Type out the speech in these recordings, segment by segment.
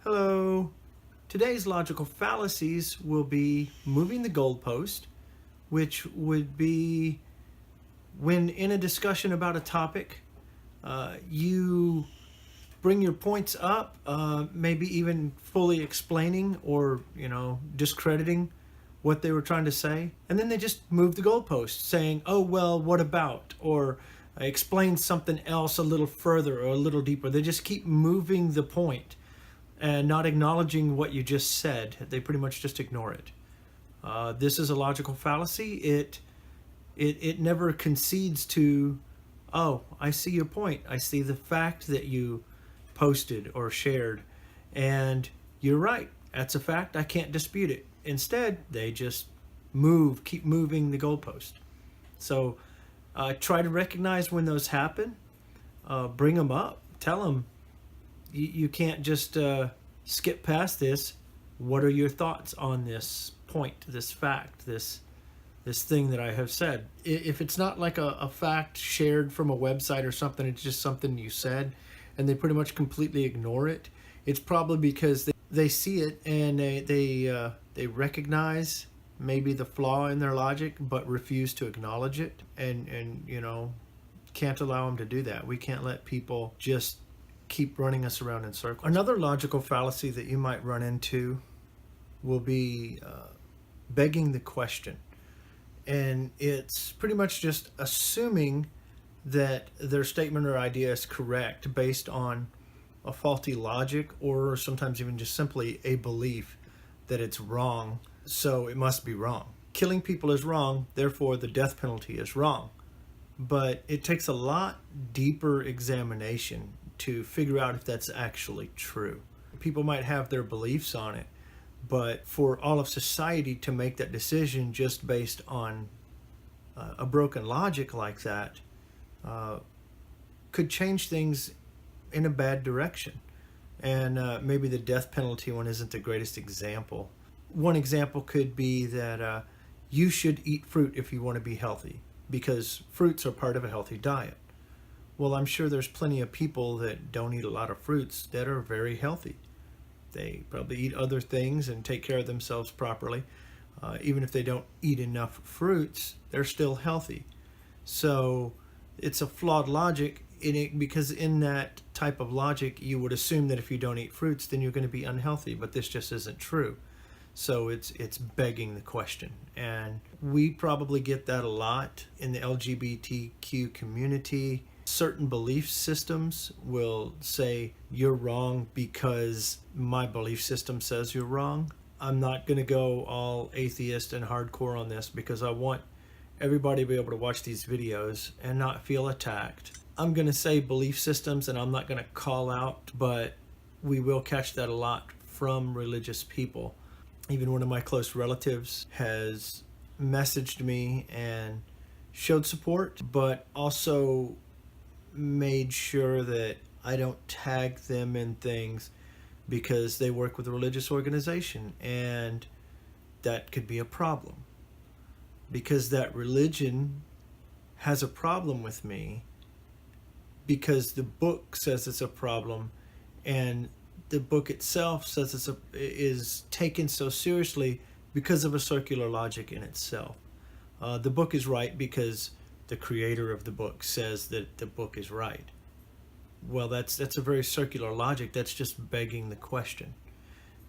Hello. Today's logical fallacies will be moving the goalpost, which would be when in a discussion about a topic, you bring your points up, maybe even fully explaining or discrediting what they were trying to say, and then they just move the goalpost, saying, "Oh well, what about?" or explain something else a little further or a little deeper. They just keep moving the point and not acknowledging what you just said. They pretty much just ignore it. This is a logical fallacy. It never concedes to, oh, I see your point. I see the fact that you posted or shared, and you're right. That's a fact. I can't dispute it. Instead, they just keep moving the goalpost. So try to recognize when those happen. Bring them up. Tell them you can't just skip past this. What are your thoughts on this point, this fact, this thing that I have said? If it's not like a fact shared from a website or something, it's just something you said, and they pretty much completely ignore it. It's probably because they see it and they recognize maybe the flaw in their logic, but refuse to acknowledge it, and can't allow them to do that. We can't let people just keep running us around in circles. Another logical fallacy that you might run into will be begging the question. And it's pretty much just assuming that their statement or idea is correct based on a faulty logic, or sometimes even just simply a belief that it's wrong, so it must be wrong. Killing people is wrong, therefore the death penalty is wrong. But it takes a lot deeper examination to figure out if that's actually true. People might have their beliefs on it, but for all of society to make that decision just based on a broken logic like that could change things in a bad direction. And maybe the death penalty one isn't the greatest example. One example could be that you should eat fruit if you want to be healthy, because fruits are part of a healthy diet. Well, I'm sure there's plenty of people that don't eat a lot of fruits that are very healthy. They probably eat other things and take care of themselves properly. Even if they don't eat enough fruits, they're still healthy. So it's a flawed logic because in that type of logic, you would assume that if you don't eat fruits, then you're going to be unhealthy, but this just isn't true. So it's begging the question. And we probably get that a lot in the LGBTQ community. Certain belief systems will say you're wrong because my belief system says you're wrong. I'm not going to go all atheist and hardcore on this because I want everybody to be able to watch these videos and not feel attacked. I'm going to say belief systems and I'm not going to call out, but we will catch that a lot from religious people. Even one of my close relatives has messaged me and showed support, but also made sure that I don't tag them in things because they work with a religious organization, and that could be a problem because that religion has a problem with me because the book says it's a problem, and the book itself says is taken so seriously because of a circular logic in itself. The book is right because the creator of the book says that the book is right. Well, that's a very circular logic. That's just begging the question.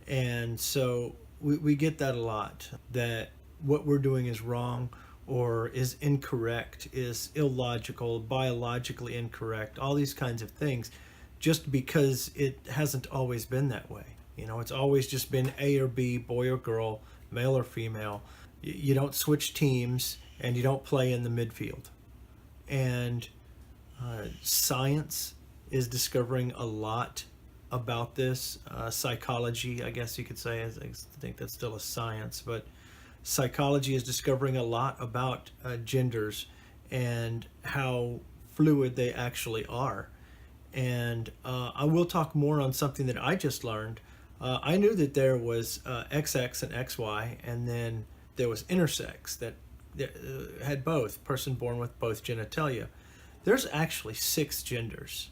And so we get that a lot, that what we're doing is wrong or is incorrect, is illogical, biologically incorrect, all these kinds of things, just because it hasn't always been that way. It's always just been A or B, boy or girl, male or female. You don't switch teams and you don't play in the midfield. And science is discovering a lot about this. Psychology, I guess you could say, I think that's still a science, but psychology is discovering a lot about genders and how fluid they actually are. And I will talk more on something that I just learned. I knew that there was XX and XY, and then there was intersex that had both, person born with both genitalia. There's actually 6 genders.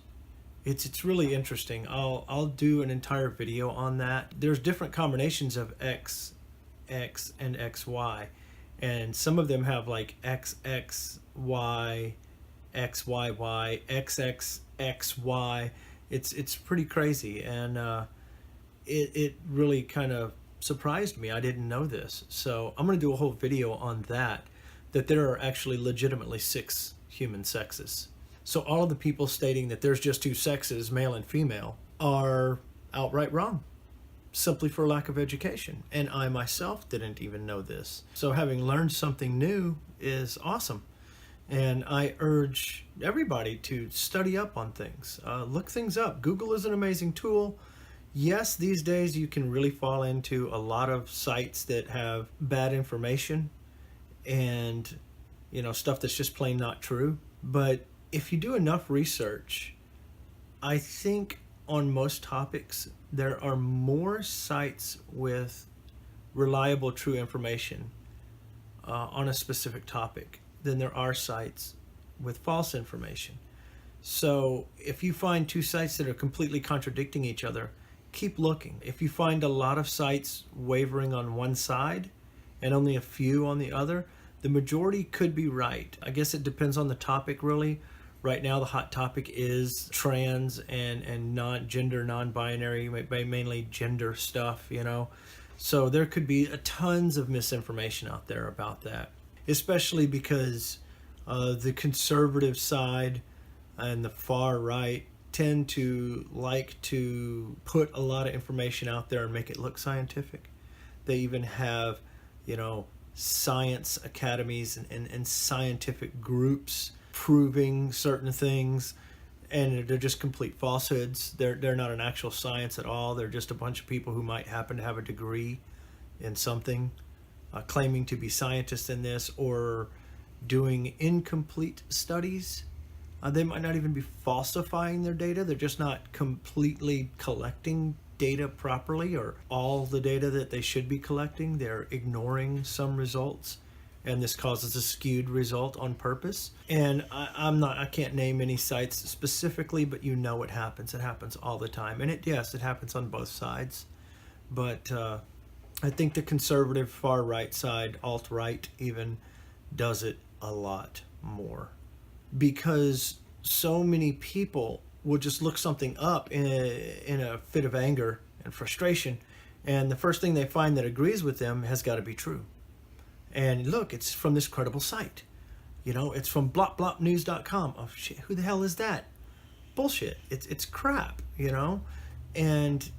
It's really interesting. I'll do an entire video on that. There's different combinations of X, X, and XY, and some of them have like XXY, XYY, XXXY. It's pretty crazy, and it really kind of surprised me. I didn't know this, so I'm going to do a whole video on that. That there are actually legitimately 6 human sexes. So all of the people stating that there's just 2 sexes, male and female, are outright wrong, simply for lack of education. And I myself didn't even know this. So having learned something new is awesome. And I urge everybody to study up on things. Look things up. Google is an amazing tool. Yes, these days you can really fall into a lot of sites that have bad information and, you know, stuff that's just plain not true. But if you do enough research, I think on most topics there are more sites with reliable, true information on a specific topic than there are sites with false information. So if you find 2 sites that are completely contradicting each other, keep looking. If you find a lot of sites wavering on one side and only a few on the other, the majority could be right. I guess it depends on the topic, really. Right now, the hot topic is trans and non-gender, non-binary, mainly gender stuff, you know. So there could be tons of misinformation out there about that, especially because the conservative side and the far right tend to like to put a lot of information out there and make it look scientific. They even have, you know, science academies and scientific groups proving certain things, and they're just complete falsehoods. They're not an actual science at all. They're just a bunch of people who might happen to have a degree in something, claiming to be scientists in this, or doing incomplete studies. They might not even be falsifying their data. They're just not completely collecting data properly, or all the data that they should be collecting. They're ignoring some results, and this causes a skewed result on purpose. And I can't name any sites specifically, but you know it happens. It happens all the time. And yes, it happens on both sides. But I think the conservative far right side, alt-right even, does it a lot more. Because so many people will just look something up in a fit of anger and frustration, and the first thing they find that agrees with them has got to be true. And look, it's from this credible site. You know, it's from blopblopnews.com. Oh shit, who the hell is that? Bullshit. It's crap, you know? And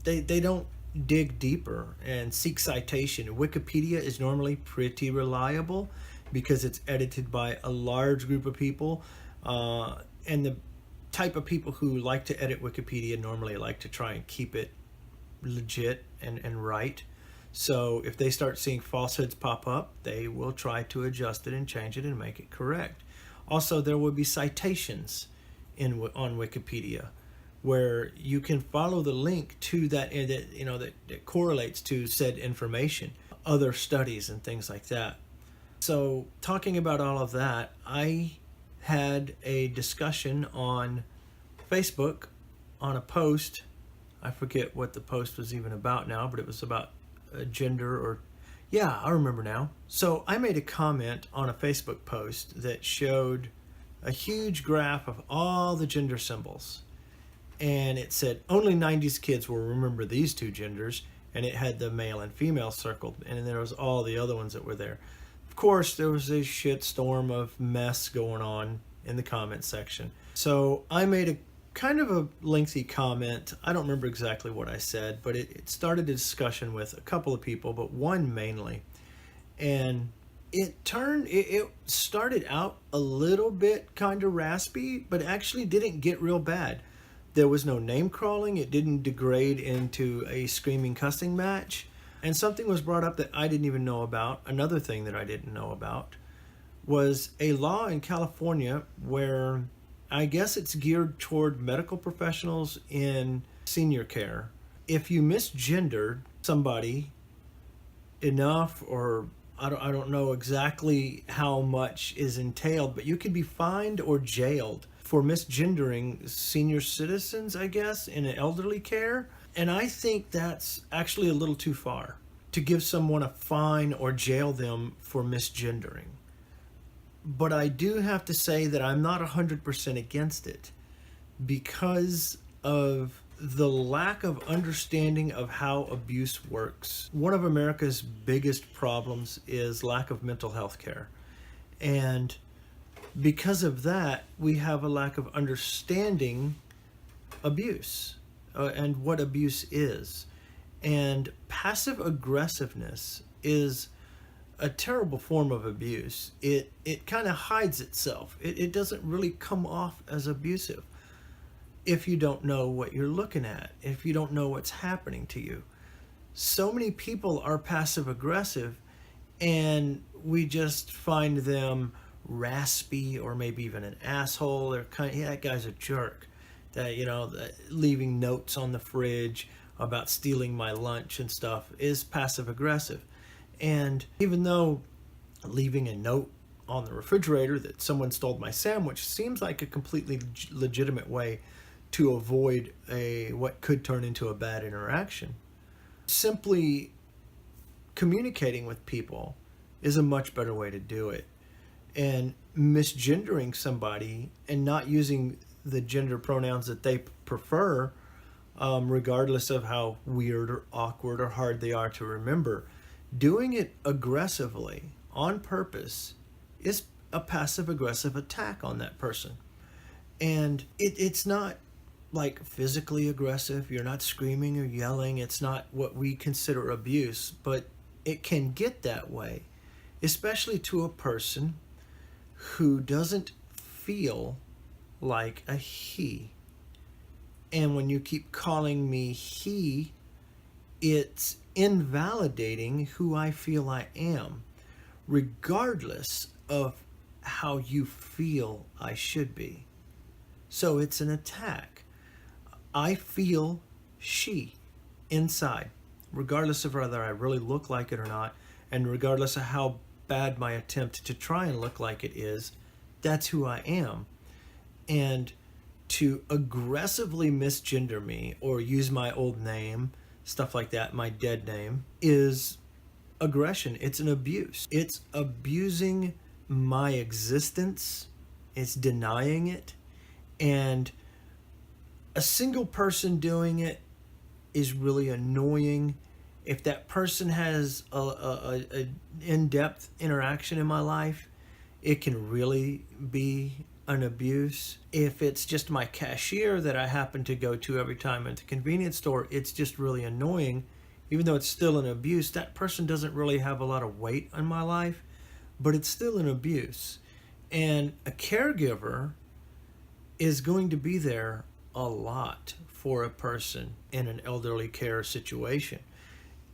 they don't dig deeper and seek citation. Wikipedia is normally pretty reliable because it's edited by a large group of people. And the type of people who like to edit Wikipedia normally like to try and keep it legit and right. So if they start seeing falsehoods pop up, they will try to adjust it and change it and make it correct. Also, there will be citations on Wikipedia where you can follow the link to that, that correlates to said information, other studies and things like that. So talking about all of that, I had a discussion on Facebook on a post. I forget what the post was even about now, but it was about gender, or yeah, I remember now. So I made a comment on a Facebook post that showed a huge graph of all the gender symbols, and it said only 90s kids will remember these 2 genders, and it had the male and female circled, and then there was all the other ones that were there. Of course, there was a shitstorm of mess going on in the comment section. So I made a kind of a lengthy comment. I don't remember exactly what I said, but it started a discussion with a couple of people, but one mainly. And it started out a little bit kind of raspy, but actually didn't get real bad. There was no name crawling. It didn't degrade into a screaming cussing match. And something was brought up that I didn't even know about. Another thing that I didn't know about was a law in California where I guess it's geared toward medical professionals in senior care. If you misgendered somebody enough, or I don't know exactly how much is entailed, but you could be fined or jailed for misgendering senior citizens, I guess, in elderly care. And I think that's actually a little too far to give someone a fine or jail them for misgendering. But I do have to say that I'm not 100% against it because of the lack of understanding of how abuse works. One of America's biggest problems is lack of mental health care. And because of that, we have a lack of understanding abuse and what abuse is. And passive aggressiveness is a terrible form of abuse. It kind of hides itself. It doesn't really come off as abusive if you don't know what you're looking at, if you don't know what's happening to you. So many people are passive aggressive and we just find them raspy or maybe even an asshole or kind of, yeah, that guy's a jerk. That, you know, leaving notes on the fridge about stealing my lunch and stuff is passive aggressive. And even though leaving a note on the refrigerator that someone stole my sandwich seems like a completely legitimate way to avoid what could turn into a bad interaction, simply communicating with people is a much better way to do it. And misgendering somebody and not using the gender pronouns that they prefer, regardless of how weird or awkward or hard they are to remember, doing it aggressively on purpose is a passive aggressive attack on that person. And it's not like physically aggressive. You're not screaming or yelling. It's not what we consider abuse, but it can get that way, especially to a person who doesn't feel like a he. And when you keep calling me he, it's invalidating who I feel I am, regardless of how you feel I should be. So it's an attack. I feel she inside, regardless of whether I really look like it or not, and regardless of how bad my attempt to try and look like it is, that's who I am. And to aggressively misgender me or use my old name, stuff like that, my dead name, is aggression. It's an abuse. It's abusing my existence. It's denying it. And a single person doing it is really annoying. If that person has a in-depth interaction in my life, it can really be an abuse. If it's just my cashier that I happen to go to every time at the convenience store, it's just really annoying. Even though it's still an abuse, that person doesn't really have a lot of weight in my life, but it's still an abuse. And a caregiver is going to be there a lot for a person in an elderly care situation.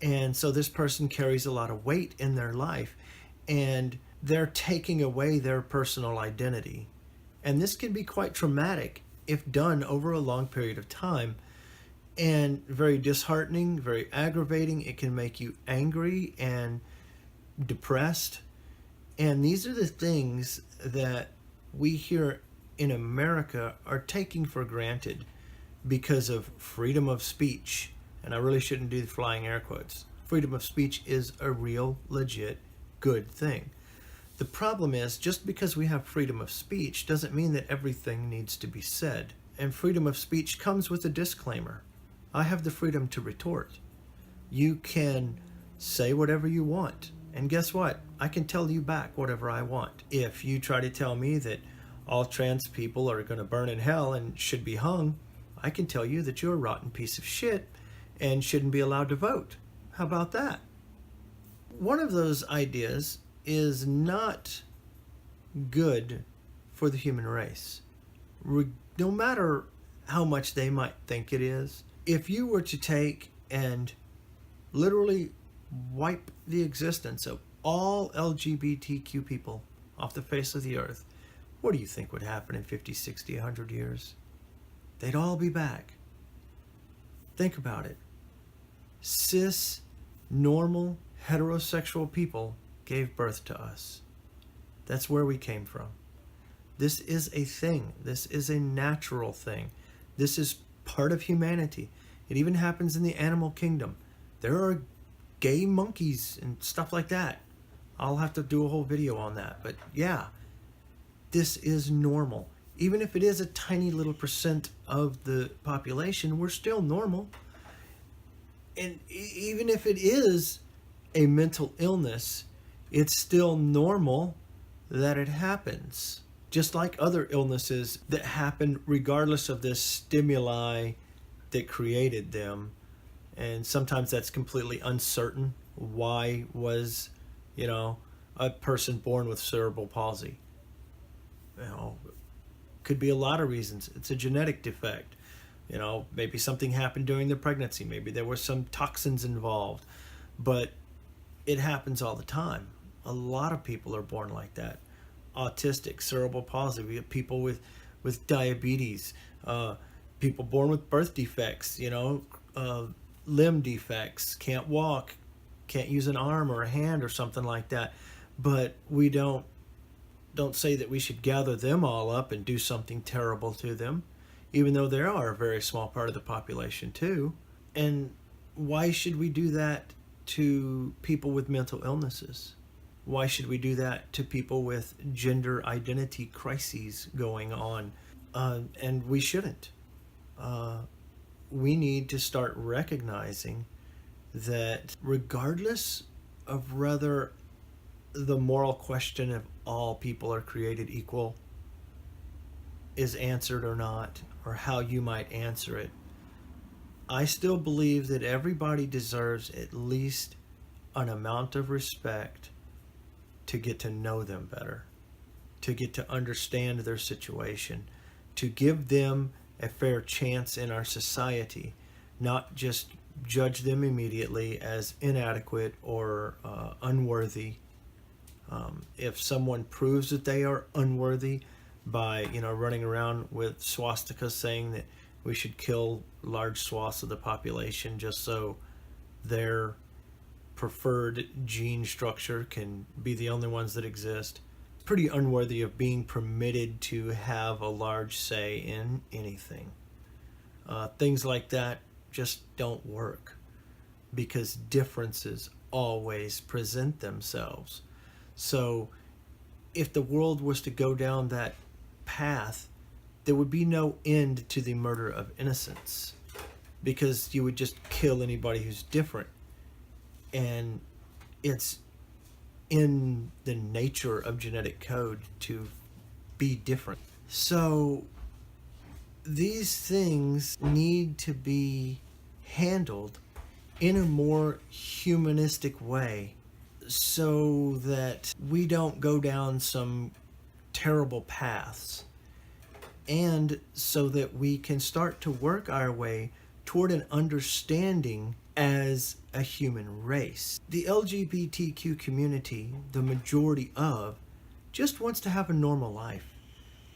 And so this person carries a lot of weight in their life, and they're taking away their personal identity. And this can be quite traumatic if done over a long period of time, and very disheartening, very aggravating. It can make you angry and depressed. And these are the things that we here in America are taking for granted because of freedom of speech. And I really shouldn't do the flying air quotes. Freedom of speech is a real, legit, good thing. The problem is, just because we have freedom of speech doesn't mean that everything needs to be said. And freedom of speech comes with a disclaimer. I have the freedom to retort. You can say whatever you want. And guess what? I can tell you back whatever I want. If you try to tell me that all trans people are going to burn in hell and should be hung, I can tell you that you're a rotten piece of shit and shouldn't be allowed to vote. How about that? One of those ideas is not good for the human race. No matter how much they might think it is, if you were to take and literally wipe the existence of all LGBTQ people off the face of the earth, what do you think would happen in 50, 60, 100 years? They'd all be back. Think about it. Cis, normal, heterosexual people gave birth to us. That's where we came from. This is a thing. This is a natural thing. This is part of humanity. It even happens in the animal kingdom. There are gay monkeys and stuff like that. I'll have to do a whole video on that. But yeah, this is normal. Even if it is a tiny little percent of the population, we're still normal. And even if it is a mental illness, it's still normal that it happens. Just like other illnesses that happen regardless of the stimuli that created them. And sometimes that's completely uncertain. Why was, a person born with cerebral palsy? Could be a lot of reasons. It's a genetic defect. Maybe something happened during the pregnancy. Maybe there were some toxins involved. But it happens all the time. A lot of people are born like that. Autistic, cerebral palsy. We have people with diabetes. People born with birth defects, limb defects, can't walk, can't use an arm or a hand or something like that. But we don't say that we should gather them all up and do something terrible to them, even though they are a very small part of the population too. And why should we do that to people with mental illnesses? Why should we do that to people with gender identity crises going on? And we shouldn't. We need to start recognizing that regardless of whether the moral question of all people are created equal is answered or not, or how you might answer it, I still believe that everybody deserves at least an amount of respect to get to know them better, to get to understand their situation, to give them a fair chance in our society, not just judge them immediately as inadequate or unworthy. If someone proves that they are unworthy by, running around with swastikas saying that we should kill large swaths of the population just so their preferred gene structure can be the only ones that exist, pretty unworthy of being permitted to have a large say in anything. Things like that just don't work because differences always present themselves. So if the world was to go down that path, there would be no end to the murder of innocents because you would just kill anybody who's different. And it's in the nature of genetic code to be different. So these things need to be handled in a more humanistic way so that we don't go down some terrible paths, and so that we can start to work our way toward an understanding as a human race. The LGBTQ community, the majority of, just wants to have a normal life.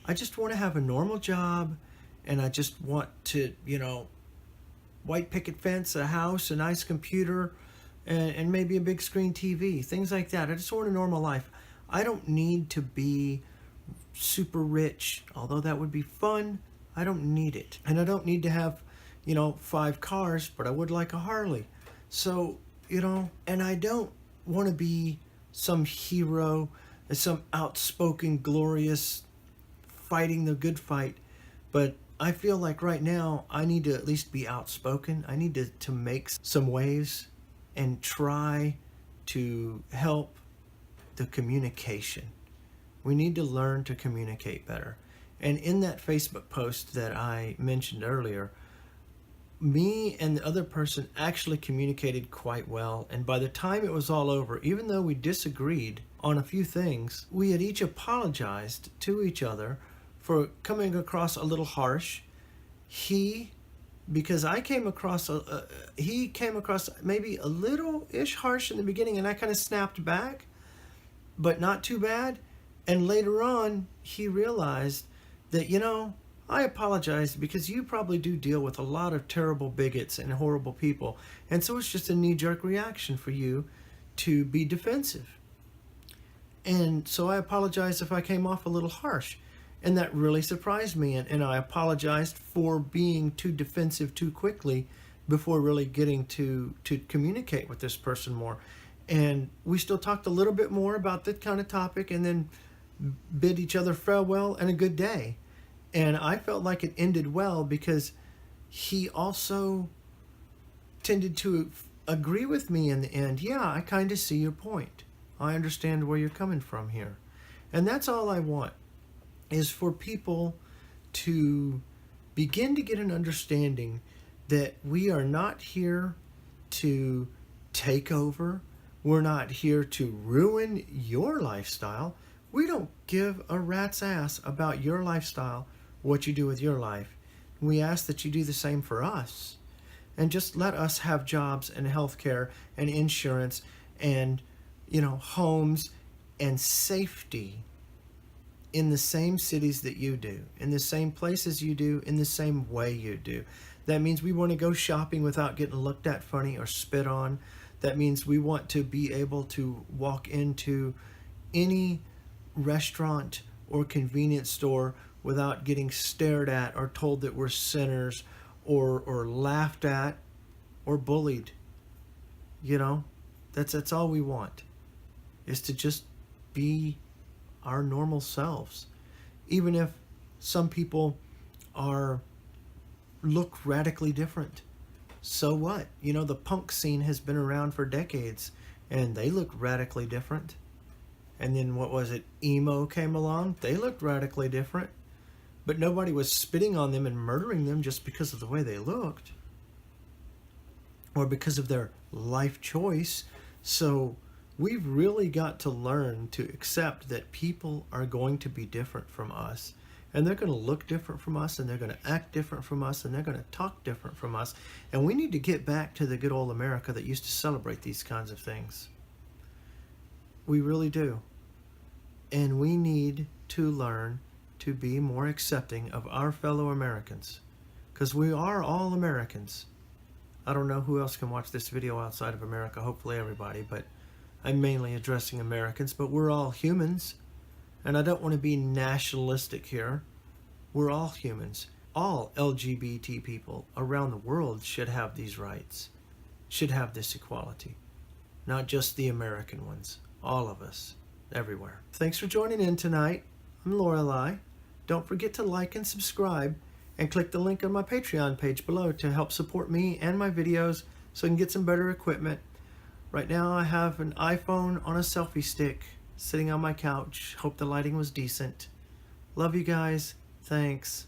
I just want to have a normal job, and I just want to, white picket fence, a house, a nice computer, and maybe a big screen TV, things like that. I just want a normal life. I don't need to be super rich, although that would be fun. I don't need it. And I don't need to have, 5 cars, but I would like a Harley. So, and I don't want to be some hero, some outspoken, glorious, fighting the good fight. But I feel like right now I need to at least be outspoken. I need to make some waves and try to help the communication. We need to learn to communicate better. And in that Facebook post that I mentioned earlier, me and the other person actually communicated quite well. And by the time it was all over, even though we disagreed on a few things, we had each apologized to each other for coming across a little harsh. Because I came across, he came across maybe a little-ish harsh in the beginning, and I kind of snapped back, but not too bad. And later on, he realized that, I apologized because you probably do deal with a lot of terrible bigots and horrible people. And so it's just a knee-jerk reaction for you to be defensive. And so I apologize if I came off a little harsh. And that really surprised me, and I apologized for being too defensive too quickly before really getting to communicate with this person more. And we still talked a little bit more about that kind of topic, and then bid each other farewell and a good day. And I felt like it ended well because he also tended to agree with me in the end. Yeah, I kind of see your point. I understand where you're coming from here. And that's all I want, is for people to begin to get an understanding that we are not here to take over. We're not here to ruin your lifestyle. We don't give a rat's ass about your lifestyle, what you do with your life. We ask that you do the same for us. And just let us have jobs and health care and insurance and, homes and safety in the same cities that you do, in the same places you do, in the same way you do. That means we want to go shopping without getting looked at funny or spit on. That means we want to be able to walk into any restaurant or convenience store without getting stared at or told that we're sinners or laughed at or bullied. That's all we want, is to just be our normal selves. Even if some people look radically different, so what? The punk scene has been around for decades and they look radically different. And then what was it? Emo came along. They looked radically different. But nobody was spitting on them and murdering them just because of the way they looked or because of their life choice. So we've really got to learn to accept that people are going to be different from us. And they're going to look different from us, and they're going to act different from us, and they're going to talk different from us. And we need to get back to the good old America that used to celebrate these kinds of things. We really do. And we need to learn to be more accepting of our fellow Americans, because we are all Americans. I don't know who else can watch this video outside of America, hopefully everybody, but I'm mainly addressing Americans, but we're all humans. And I don't want to be nationalistic here. We're all humans. All LGBT people around the world should have these rights, should have this equality. Not just the American ones. All of us. Everywhere. Thanks for joining in tonight. I'm Lorelei. Don't forget to like and subscribe, and click the link on my Patreon page below to help support me and my videos so I can get some better equipment. Right now I have an iPhone on a selfie stick sitting on my couch. Hope the lighting was decent. Love you guys. Thanks.